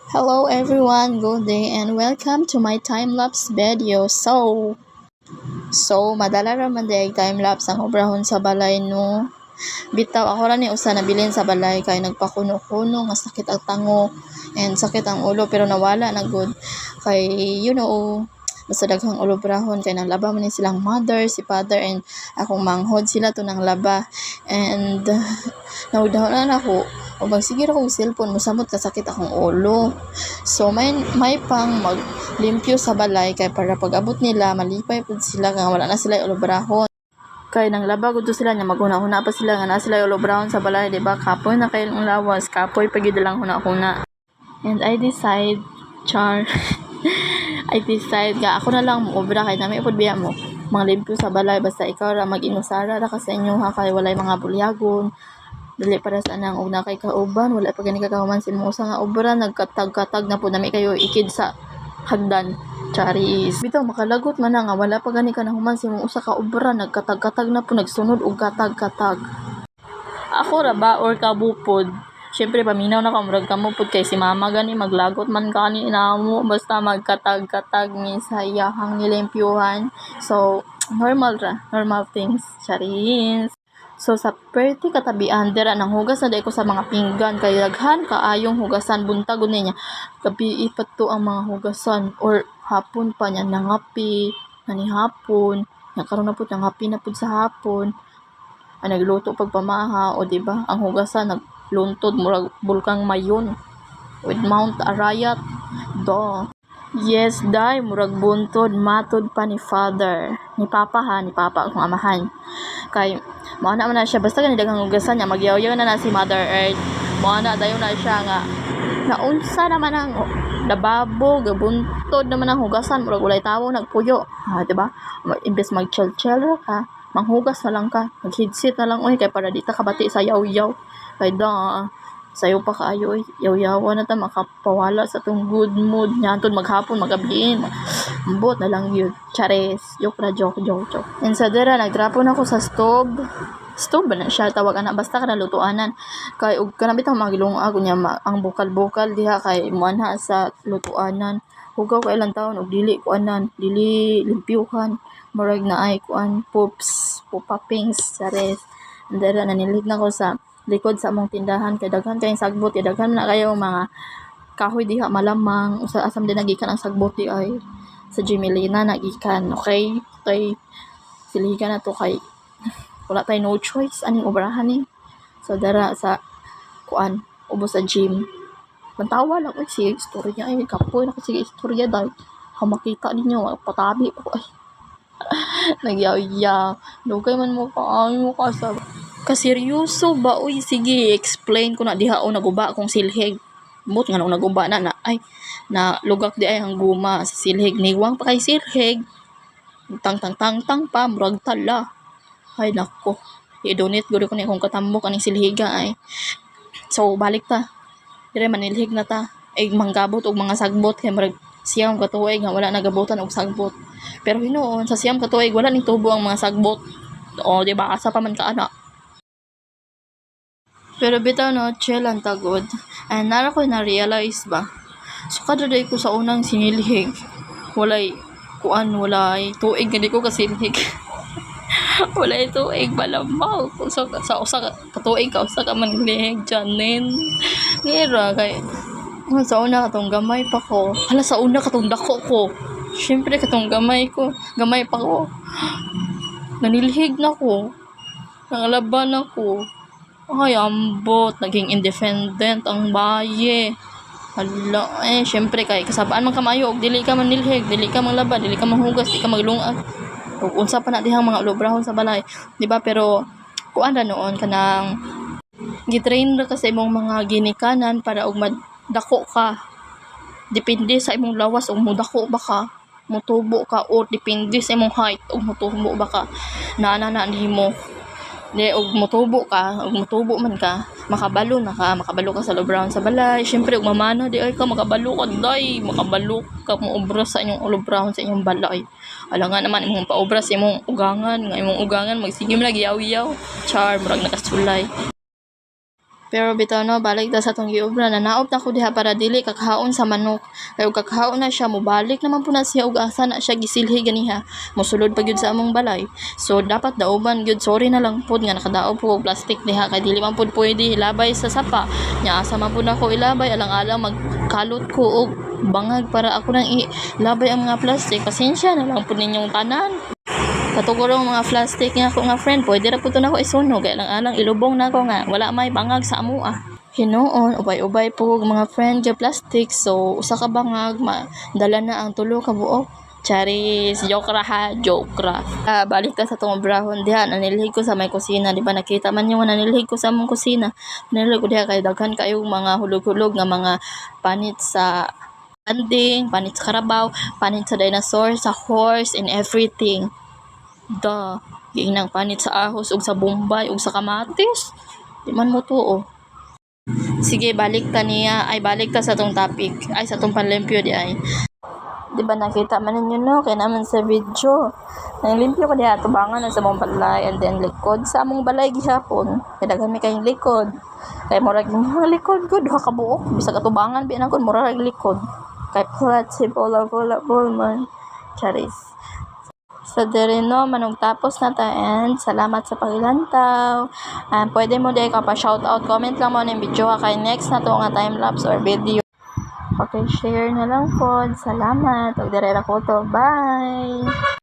Hello everyone, good day and welcome to my time-lapse video. Madala raman day time-lapse ang obrahon sa balay no. Bitaw ako ra ni usa nabilin sa balay kay nagpakuno-kuno nga sakit ang tango and sakit ang ulo pero nawala na good. Kay basta daghang ulo brahon kay naglaba man ni silang mother, si father and akong manghod sila to nang laba and nawdahon ako ubang sige ra kong cellphone mosamot ka sakit akong ulo. So may pang maglimpyo sa balay kay para pag-abot nila malipay pud sila nga wala na sila ulo brahon. Kay nang laba gud sila nya maghuna-huna pa sila nga na sila ulo brahon sa balay, di ba? Kapoy na kay ang lawas, kapoy pa gid lang huna-huna. And I decide nga ako na lang obra kay nami pud biya mo manglimpyo sa balay basta ikaw ra mag-inusara ra ka sa inyo ha kay walay mga bulyagon dili para sa nang og na kay kauban wala pa gani kakahuman si mo nga obra nagkatag-katag na po nami kayo ikid sa hagdan. Charis bitaw makalagot man na nga wala pa gani kanahuman si mo usa ka obra nagkatag-katag na po nagsunod og katag-katag. Ako ra ba or kabupod? Syempre paminaw na kamurag kamo pud kay si mama gani maglagot man kani inamo basta magkatag-katag ni sa iyahang nilimpyuhan. So normal things. Charis. So sa perti katabian dira nang hugas na day ko sa mga pinggan kay daghan kaayong hugasan buntag gud niya. Gabi pa to ang mga hugasan or hapon pa niya nangapi ani hapon. Nya karon na pud nangapi na pud sa hapon. Nagluto pagpamaha o di ba ang hugasan nagluntod murag bulkang mayon with Mount Arayat do. Yes, day murag buntod matod pa ni papa akong amahan. Kay mao na man siya basta ganid daghang hugasan niya magyaw-yaw na si Mother Earth. Mao na dayon na siya nga naunsa naman ang lababo gabuntod naman ang hugasan murag walay tawo nagpuyo. Di ba? Imbes mag-chill ka, manghugas na lang ka, mag-headset na lang kay para di ta kabati sa yaw-yaw. Kay sayo pa kaayo yaw-yawan na ta makapawala sa tong good mood nyantod maghapon magabi ambot na lang yun. Chares joke. And sa dira nagtrapon ako sa stove ba na siya tawag ana basta kana lutuanan kay ug kana bitaw magilungag nya ang bukal diha kay muanha sa lutuanan hugaw kay ilang taon ug dili limpyuhan murag na ay kuan pupapings chares. And dira nanilig na ko sa likod sa among tindahan kay daghan kayong sagbot kay daghan na kayo mga kahoy diha malamang usa asam din nagikan ang sagbot di ay sa Jimelina nagikan. Okay siligan na to kay wala tay no choice aning obrahan ni. So dara sa kuan ubos sa gym mantawa lang sige istorya ay kapoy na sige istorya dahil makita ninyo patabi ko ay nagyaw dugay man mo ka sa kaseryoso ba uy sige explain ko na diha o naguba kong silhig mut nga nung naguba na ay na lugak di ay ang guma sa silhig niwang pa kay silhig tang pa murag tala ay nako i-donate gud ko ni akong katambok aning silhiga ay. So balik ta dire manilhig na ta ay manggabot og mga sagbot kay murag siyam katuig nga wala nagabutan og sagbot pero hinuon sa siyam katuig wala ning tubo ang mga sagbot o di ba asa pa man ka ana. Pero bitaw no, chill ang tagod. And nara ko na-realize ba? So kadaday ko sa unang sinilhig, walay tuig, hindi ko kasilhig. walay tuig, malamaw. So, sa usa katuig ka, usa ka manlihig, Janin. Nira, kay, sa una katong gamay pa ko. Hala, sa una katong dako ko. Siyempre, katong gamay pa ko. Nanilhig na ko. Nangalaban ako. Ay, ambot. Naging independent ang baye. Hala, syempre kay kasabaan man kamayo og dili ka manilhig, dili ka manglaba, dili ka manghugas, dili ka maglungag. Ug unsa pa na dihang mga ulobrahon sa balay, di ba? Pero kuan ra noon kanang gitrain ra ka sa imong mga ginikanan para og madako ka. Depende sa imong lawas og mudako ba ka, mutubo ka o depende sa imong height og mutubo ba ka. Na nimo di og mutubo man ka makabalo ka sa lobrahan sa balay syempre og mamana di ay ka makabalo ka mo obra sa inyong lobrahan sa inyong balay alangan naman imong paobra sa imong ugangan magsigim lagi yaw murag nakasulay. Pero bitaw no, balik ta sa tong giobra na naop na ko diha para dili kakahaon sa manok. Kay ug kakahaon na siya, mobalik naman po na siya ug asa na siya gisilhi ganiha. Mosulod pa gyud sa among balay. So dapat daoban gyud, sorry na lang pod nga nakadaog po og plastic diha kay dili man pod pwede ilabay sa sapa. Nya asa man pod ako ilabay alang-alang magkalot ko og bangag para ako nang ilabay ang mga plastic. Pasensya na lang pod ninyong tanan. Katugurong mga plastic nga ako nga friend, pwede ra po ito na ako isunog. Kaya lang alang ilubong na ako nga, wala may bangag sa amua. Hinoon, ubay-ubay po mga friend yung plastic. So, usa ka bangag, dala na ang tulo ka buok. Charis, joke ra ha, joke ra. Balik ta sa tong brahon diha, nanilhig ko sa may kusina. Di ba nakita man yung nanilhig ko sa among kusina. Nanilhig ko diha kay daghan kayong mga hulog-hulog nga mga panit sa landing, panit sa karabaw, panit sa dinosaur, sa horse, and everything. Giinang panit sa ahos ug sa bombay ug sa kamatis. Di man mo tuo. Sige, balik ta niya. Ay, balik ta sa tong topic. Ay, sa tong panlimpyo di ay. Di ba nakita man ninyo no? Kaya naman sa video. Nang limpyo ko diha, tubangan na sa mong balay and then likod sa among balay gihapon. Kaya daghan may kayong likod. Kaya murag mga likod ko, duha ka buok. Bisa katubangan, biyan ako, murag likod. Kay plat, si Pola man. Charis. So, dere no, manugtapos na ta and salamat sa paglantaw. Pwede mo di ka pa shoutout, comment lang mo ng video kay next na to nga time-lapse or video. Okay, share na lang po. Salamat. Ug dire ra ko to. Bye!